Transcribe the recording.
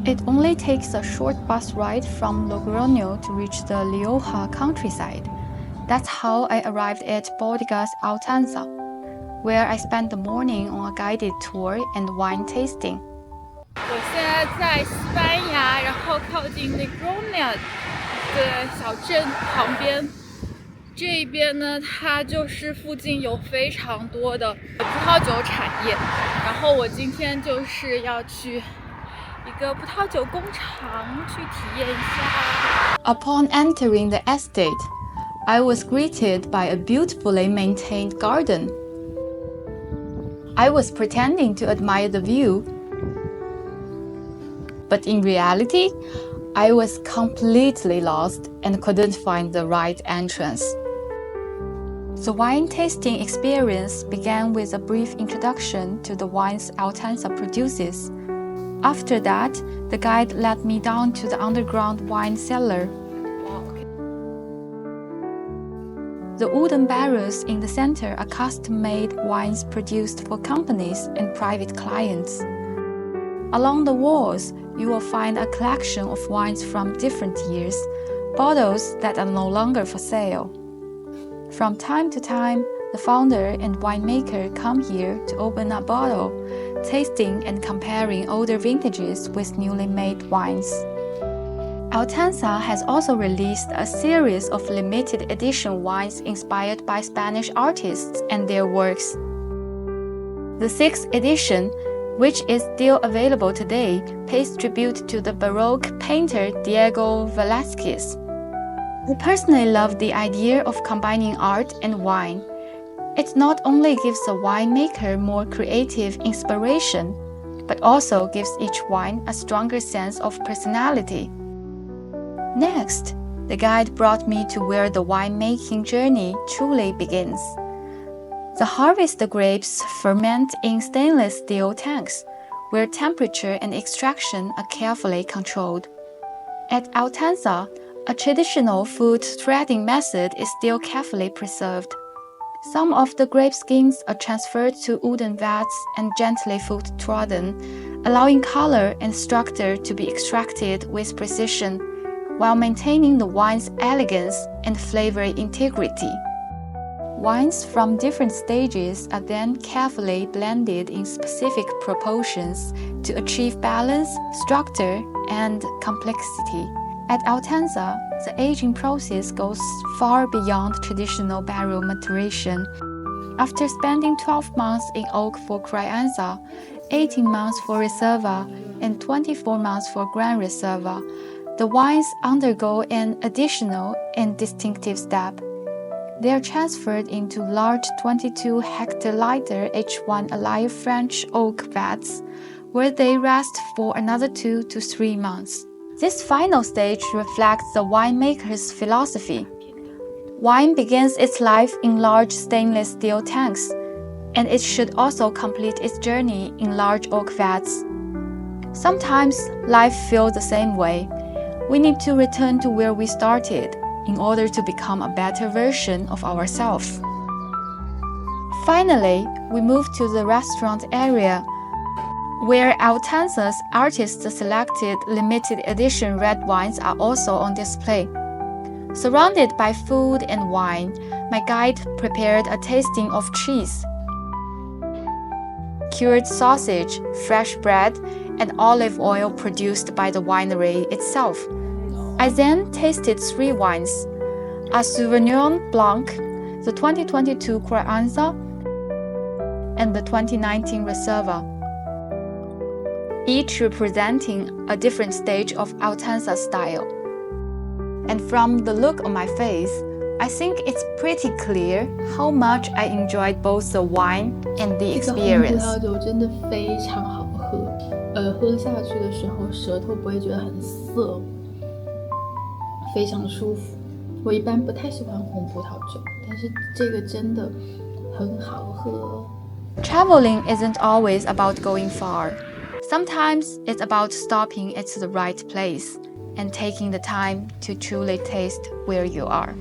It only takes a short bus ride from Logroño to reach the Rioja countryside. That's how I arrived at Bodegas Altanza, where I spent the morning on a guided tour and wine tasting. 我现在在西班牙，然后靠近 Logroño 的小镇旁边。这一边呢，它就是附近有非常多的葡萄酒产业。然后我今天就是要去一个葡萄酒工厂去体验一下。Upon entering the estate, I was greeted by a beautifully maintained garden. I was pretending to admire the view, but in reality, I was completely lost and couldn't find the right entrance. The wine tasting experience began with a brief introduction to the wines Altanza produces. After that, the guide led me down to the underground wine cellar. The wooden barrels in the center are custom-made wines produced for companies and private clients. Along the walls, you will find a collection of wines from different years, bottles that are no longer for sale. From time to time, the founder and winemaker come here to open a bottle, tasting and comparing older vintages with newly made wines. Altanza has also released a series of limited edition wines inspired by Spanish artists and their works. The 6th edition, which is still available today, pays tribute to the Baroque painter Diego Velázquez. I personally love the idea of combining art and wine. It not only gives a winemaker more creative inspiration, but also gives each wine a stronger sense of personality. Next, the guide brought me to where the winemaking journey truly begins. The harvest grapes ferment in stainless steel tanks, where temperature and extraction are carefully controlled. At Altanza, a traditional food threading method is still carefully preserved. Some of the grape skins are transferred to wooden vats and gently foot trodden, allowing color and structure to be extracted with precision, while maintaining the wine's elegance and flavor integrity. Wines from different stages are then carefully blended in specific proportions to achieve balance, structure, and complexity. At Altanza, the aging process goes far beyond traditional barrel maturation. After spending 12 months in oak for Crianza, 18 months for Reserva, and 24 months for Gran Reserva, the wines undergo an additional and distinctive step. They are transferred into large 22 hectoliter H1 Alive French oak vats, where they rest for another 2 to 3 months. This final stage reflects the winemaker's philosophy. Wine begins its life in large stainless steel tanks, and it should also complete its journey in large oak vats. Sometimes life feels the same way. We need to return to where we started in order to become a better version of ourselves. Finally, we move to the restaurant area, where Altanza's artist-selected limited edition red wines are also on display. Surrounded by food and wine, my guide prepared a tasting of cheese, cured sausage, fresh bread, and olive oil produced by the winery itself. I then tasted 3 wines: a Sauvignon Blanc, the 2022 Crianza, and the 2019 Reserva, each representing a different stage of Altanza style. And from the look on my face, I think it's pretty clear how much I enjoyed both the wine and the experience. 这个红葡萄酒真的非常好喝，喝下去的时候舌头不会觉得很涩，非常舒服。我一般不太喜欢红葡萄酒，但是这个真的很好喝。Traveling isn't always about going far. Sometimes it's about stopping at the right place and taking the time to truly taste where you are.